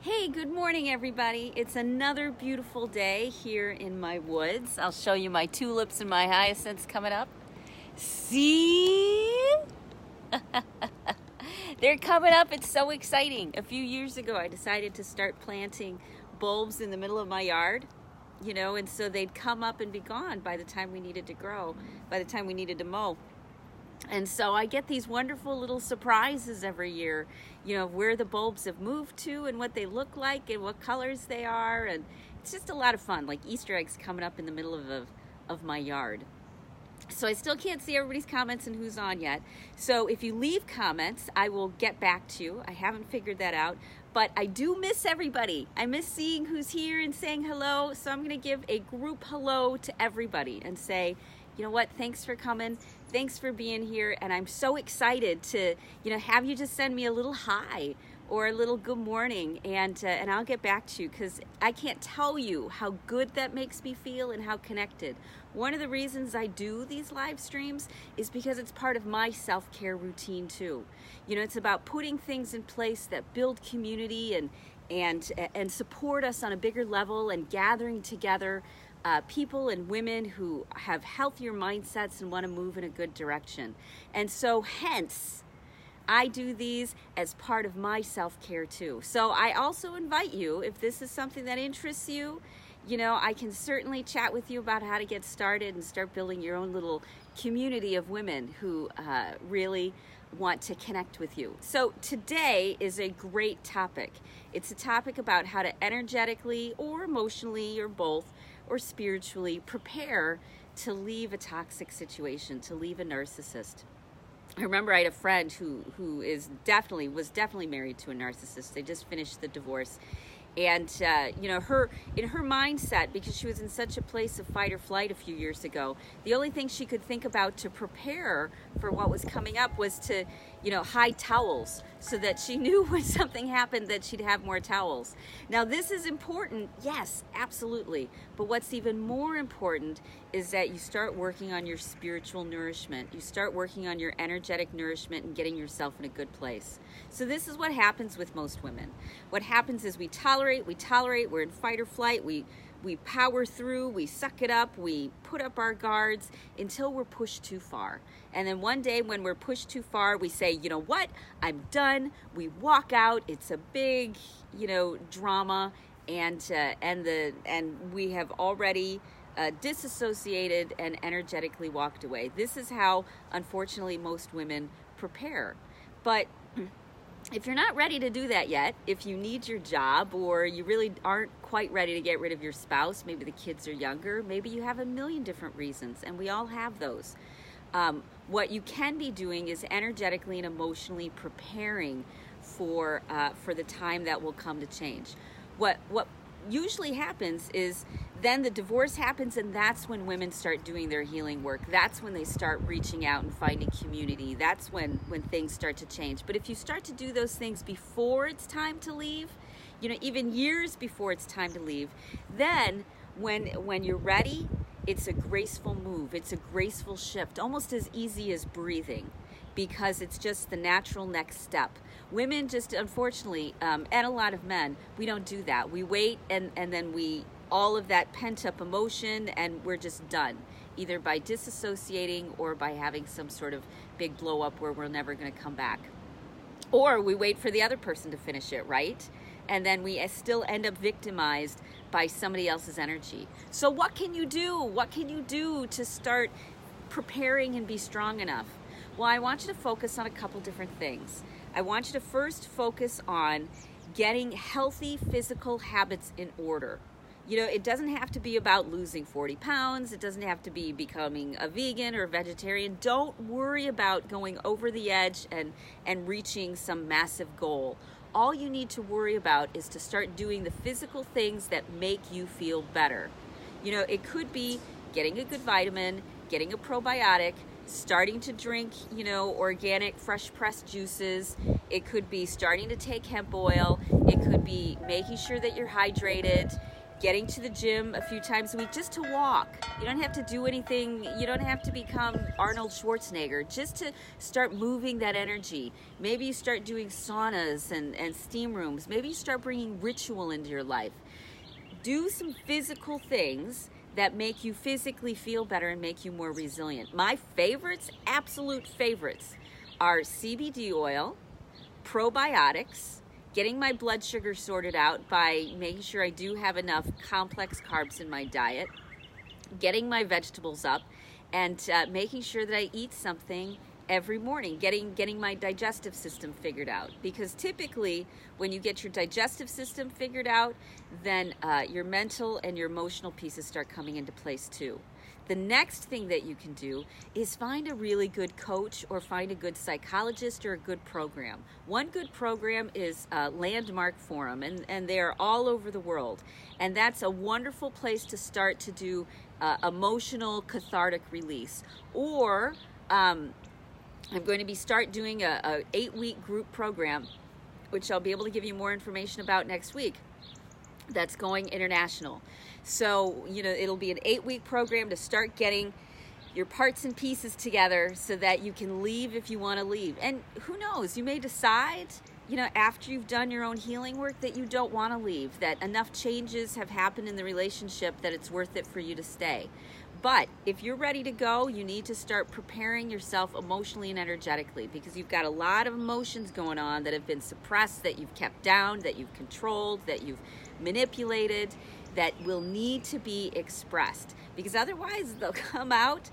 Hey, good morning, everybody. It's another beautiful day here in my woods. I'll show you my tulips and my hyacinths coming up. See? They're coming up. It's so exciting. A few years ago, I decided to start planting bulbs in the middle of my yard, and so they'd come up and be gone by the time we needed to grow, by the time we needed to mow. And so I get these wonderful little surprises every year, where the bulbs have moved to and what they look like and what colors they are. And it's just a lot of fun, like Easter eggs coming up in the middle of my yard. So I still can't see everybody's comments and who's on yet. So if you leave comments, I will get back to you. I haven't figured that out, but I do miss everybody. I miss seeing who's here and saying hello. So I'm going to give a group hello to everybody and say, you know what, thanks for coming. Thanks for being here. And I'm so excited to, have you just send me a little hi or a little good morning, and I'll get back to you, because I can't tell you how good that makes me feel and how connected. One of the reasons I do these live streams is because it's part of my self-care routine too. It's about putting things in place that build community and support us on a bigger level, and gathering together people and women who have healthier mindsets and want to move in a good direction. And so hence, I do these as part of my self-care too. So I also invite you, if this is something that interests you, I can certainly chat with you about how to get started and start building your own little community of women who really want to connect with you. So today is a great topic. It's a topic about how to energetically or emotionally or both or spiritually prepare to leave a toxic situation, to leave a narcissist. I remember I had a friend who was definitely married to a narcissist. They just finished the divorce. And, her mindset, because she was in such a place of fight or flight a few years ago, the only thing she could think about to prepare for what was coming up was to, hide towels, so that she knew when something happened that she'd have more towels. Now, this is important. Yes, absolutely. But what's even more important is that you start working on your spiritual nourishment. You start working on your energetic nourishment and getting yourself in a good place. So this is what happens with most women. What happens is we tolerate, we're in fight or flight, we power through, we suck it up, we put up our guards until we're pushed too far. And then one day when we're pushed too far, we say, you know what, I'm done. We walk out. It's a big, drama, and we have already disassociated and energetically walked away. This is how, unfortunately, most women prepare. But if you're not ready to do that yet, if you need your job, or you really aren't quite ready to get rid of your spouse, maybe the kids are younger, maybe you have a million different reasons, and we all have those. What you can be doing is energetically and emotionally preparing for the time that will come to change. What usually happens is then the divorce happens, and that's when women start doing their healing work. That's when they start reaching out and finding community. That's when things start to change. But if you start to do those things before it's time to leave, even years before it's time to leave, then when you're ready, it's a graceful move. It's a graceful shift, almost as easy as breathing, because it's just the natural next step. Women just, unfortunately, and a lot of men, we don't do that. We wait, and then all of that pent-up emotion, and we're just done, either by disassociating or by having some sort of big blow-up where we're never going to come back. Or we wait for the other person to finish it, right? And then we still end up victimized by somebody else's energy. So what can you do? What can you do to start preparing and be strong enough? Well, I want you to focus on a couple different things. I want you to first focus on getting healthy physical habits in order. It doesn't have to be about losing 40 pounds. It doesn't have to be becoming a vegan or a vegetarian. Don't worry about going over the edge and reaching some massive goal. All you need to worry about is to start doing the physical things that make you feel better. It could be getting a good vitamin, getting a probiotic, starting to drink, organic, fresh pressed juices. It could be starting to take hemp oil. It could be making sure that you're hydrated. getting to the gym a few times a week just to walk. You don't have to do anything. You don't have to become Arnold Schwarzenegger. Just to start moving that energy. Maybe you start doing saunas and steam rooms. Maybe you start bringing ritual into your life. Do some physical things that make you physically feel better and make you more resilient. My favorites, absolute favorites, are CBD oil, probiotics, getting my blood sugar sorted out by making sure I do have enough complex carbs in my diet, getting my vegetables up, and making sure that I eat something every morning, getting my digestive system figured out. Because typically, when you get your digestive system figured out, then your mental and your emotional pieces start coming into place too. The next thing that you can do is find a really good coach or find a good psychologist or a good program. One good program is Landmark Forum, and they're all over the world. And that's a wonderful place to start to do emotional cathartic release. Or I'm going to start doing a 8-week group program, which I'll be able to give you more information about next week. That's going international. So, it'll be an 8-week program to start getting your parts and pieces together so that you can leave if you want to leave. And who knows, you may decide, after you've done your own healing work that you don't want to leave, that enough changes have happened in the relationship that it's worth it for you to stay. But if you're ready to go, you need to start preparing yourself emotionally and energetically, because you've got a lot of emotions going on that have been suppressed, that you've kept down, that you've controlled, that you've manipulated, that will need to be expressed, because otherwise they'll come out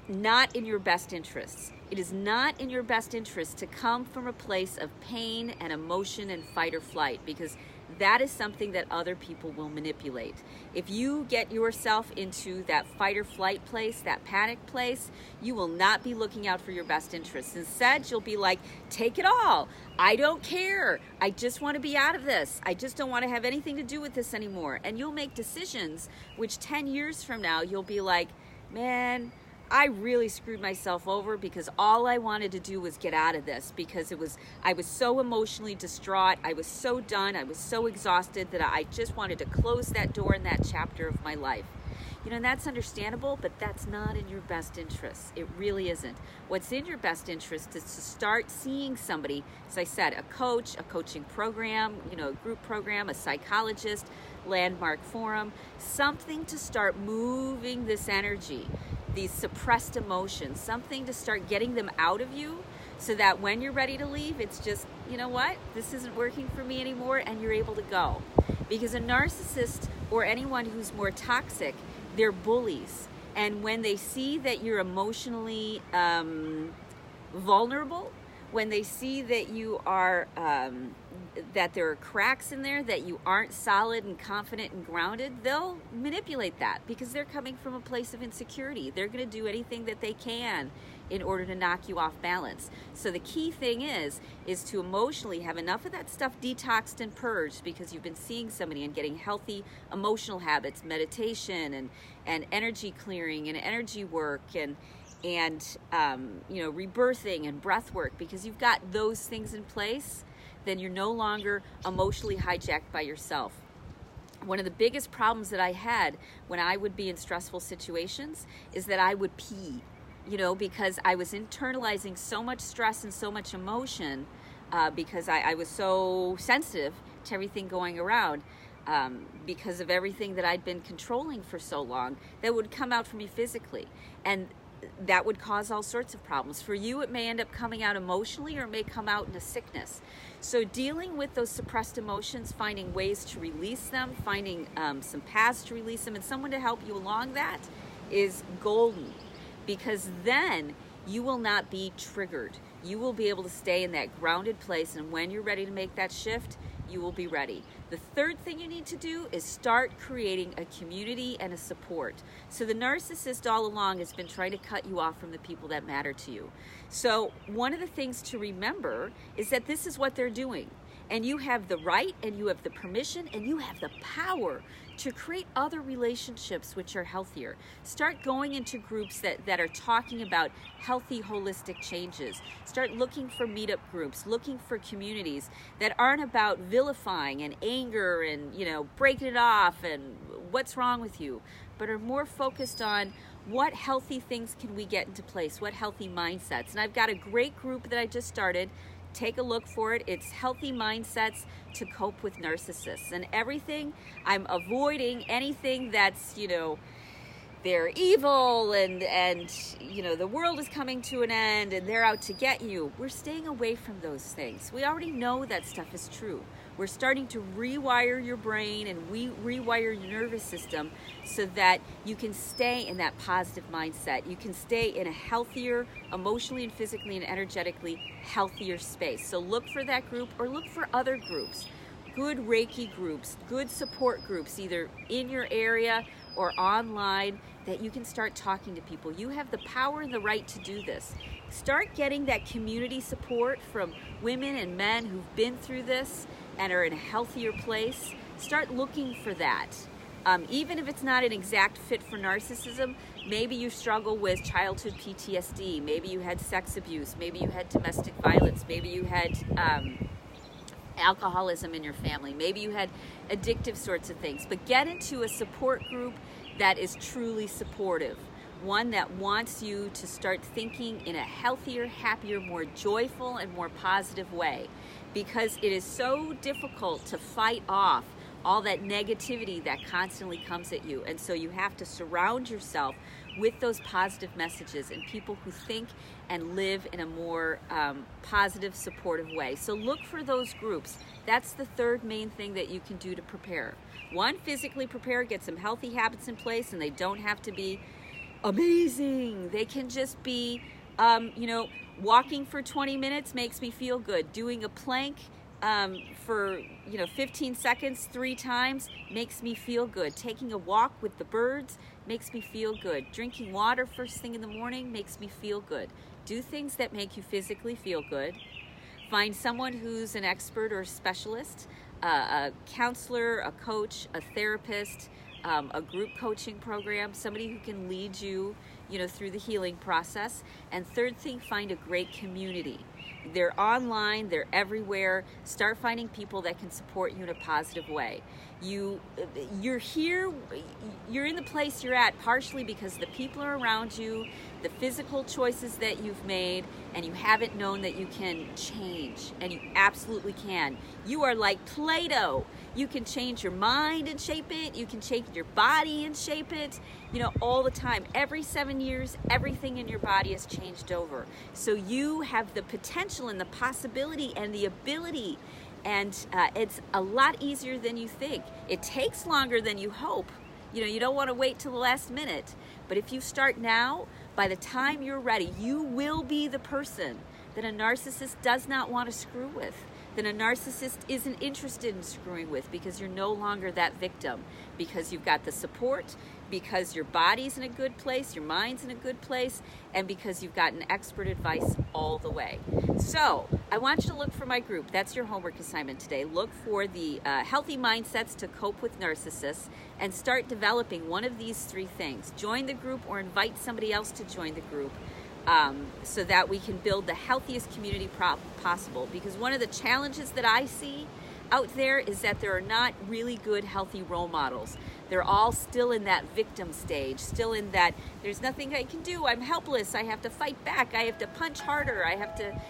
not in your best interests. It is not in your best interest to come from a place of pain and emotion and fight or flight, because that is something that other people will manipulate. If you get yourself into that fight or flight place, that panic place, you will not be looking out for your best interests. Instead, you'll be like, take it all. I don't care. I just want to be out of this. I just don't want to have anything to do with this anymore. And you'll make decisions which 10 years from now, you'll be like, man, I really screwed myself over because all I wanted to do was get out of this, because I was so emotionally distraught. I was so done. I was so exhausted that I just wanted to close that door in that chapter of my life. And that's understandable, but that's not in your best interest. It really isn't. What's in your best interest is to start seeing somebody, as I said, a coach, a coaching program, a group program, a psychologist, Landmark Forum, something to start moving this energy, these suppressed emotions, something to start getting them out of you, so that when you're ready to leave, it's just, this isn't working for me anymore, and you're able to go. Because a narcissist or anyone who's more toxic, they're bullies. And when they see that you're emotionally vulnerable, when they see that you are, that there are cracks in there, that you aren't solid and confident and grounded, they'll manipulate that, because they're coming from a place of insecurity. They're going to do anything that they can in order to knock you off balance. So the key thing is to emotionally have enough of that stuff detoxed and purged, because you've been seeing somebody and getting healthy emotional habits, meditation and energy clearing and energy work and rebirthing and breath work. Because you've got those things in place, then you're no longer emotionally hijacked by yourself. One of the biggest problems that I had when I would be in stressful situations is that I would pee, because I was internalizing so much stress and so much emotion, because I was so sensitive to everything going around, because of everything that I'd been controlling for so long, that would come out for me physically. And that would cause all sorts of problems. For you, it may end up coming out emotionally, or it may come out in a sickness. So dealing with those suppressed emotions, finding ways to release them, finding some paths to release them, and someone to help you along that is golden, because then you will not be triggered. You will be able to stay in that grounded place, and when you're ready to make that shift, you will be ready. The third thing you need to do is start creating a community and a support. So the narcissist all along has been trying to cut you off from the people that matter to you. So one of the things to remember is that this is what they're doing. And you have the right, and you have the permission, and you have the power to create other relationships which are healthier. Start going into groups that are talking about healthy, holistic changes. Start looking for meetup groups, looking for communities that aren't about vilifying and anger and, breaking it off and what's wrong with you, but are more focused on what healthy things can we get into place, what healthy mindsets. And I've got a great group that I just started. Take a look for it. It's Healthy Mindsets to Cope with Narcissists. And everything, I'm avoiding anything that's, they're evil and the world is coming to an end and they're out to get you. We're staying away from those things. We already know that stuff is true. We're starting to rewire your brain and rewire your nervous system so that you can stay in that positive mindset. You can stay in a healthier, emotionally and physically and energetically healthier space. So look for that group or look for other groups. Good Reiki groups, good support groups, either in your area or online, that you can start talking to people. You have the power and the right to do this. Start getting that community support from women and men who've been through this and are in a healthier place. Start looking for that. Even if it's not an exact fit for narcissism, maybe you struggle with childhood PTSD, maybe you had sex abuse, maybe you had domestic violence, maybe you had alcoholism in your family, maybe you had addictive sorts of things. But get into a support group that is truly supportive. One that wants you to start thinking in a healthier, happier, more joyful, and more positive way. Because it is so difficult to fight off all that negativity that constantly comes at you. And so you have to surround yourself with those positive messages and people who think and live in a more positive, supportive way. So look for those groups. That's the third main thing that you can do to prepare. One, physically prepare, get some healthy habits in place, and they don't have to be amazing. They can just be, walking for 20 minutes makes me feel good. Doing a plank for 15 seconds 3 times makes me feel good. Taking a walk with the birds makes me feel good. Drinking water first thing in the morning makes me feel good. Do things that make you physically feel good. Find someone who's an expert or a specialist, a counselor, a coach, a therapist, a group coaching program, somebody who can lead you, through the healing process. And third thing, find a great community. They're online, they're everywhere. Start finding people that can support you in a positive way. You're here, you're in the place you're at partially because the people are around you, the physical choices that you've made, and you haven't known that you can change, and you absolutely can. You are like Play-Doh. You can change your mind and shape it. You can change your body and shape it, all the time. Every 7 years, everything in your body has changed over. So you have the potential and the possibility and the ability, and it's a lot easier than you think. It takes longer than you hope. You don't want to wait till the last minute. But if you start now, by the time you're ready, you will be the person that a narcissist does not want to screw with, that a narcissist isn't interested in screwing with, because you're no longer that victim, because you've got the support, because your body's in a good place, your mind's in a good place, and because you've gotten expert advice all the way. So I want you to look for my group. That's your homework assignment today. Look for the Healthy Mindsets to Cope with Narcissists and start developing one of these 3 things. Join the group or invite somebody else to join the group. So that we can build the healthiest community possible. Because one of the challenges that I see out there is that there are not really good, healthy role models. They're all still in that victim stage, still in that there's nothing I can do, I'm helpless, I have to fight back, I have to punch harder, I have to,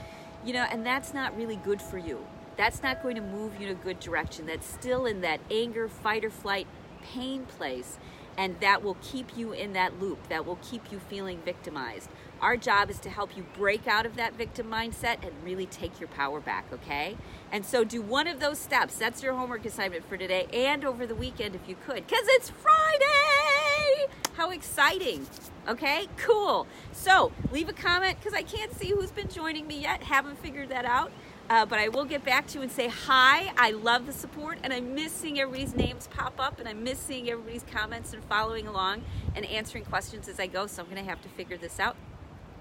and that's not really good for you. That's not going to move you in a good direction. That's still in that anger, fight or flight, pain place. And that will keep you in that loop. That will keep you feeling victimized. Our job is to help you break out of that victim mindset and really take your power back, okay? And so do one of those steps. That's your homework assignment for today and over the weekend if you could, because it's Friday! How exciting, okay? Cool. So leave a comment, because I can't see who's been joining me yet. Haven't figured that out. But I will get back to you and say hi. I love the support, and I miss seeing everybody's names pop up, and I miss seeing everybody's comments and following along and answering questions as I go, so I'm going to have to figure this out.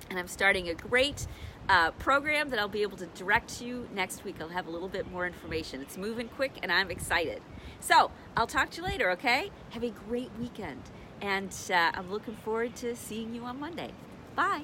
And I'm starting a great program that I'll be able to direct you next week. I'll have a little bit more information. It's moving quick and I'm excited. So I'll talk to you later, okay? Have a great weekend. And I'm looking forward to seeing you on Monday. Bye.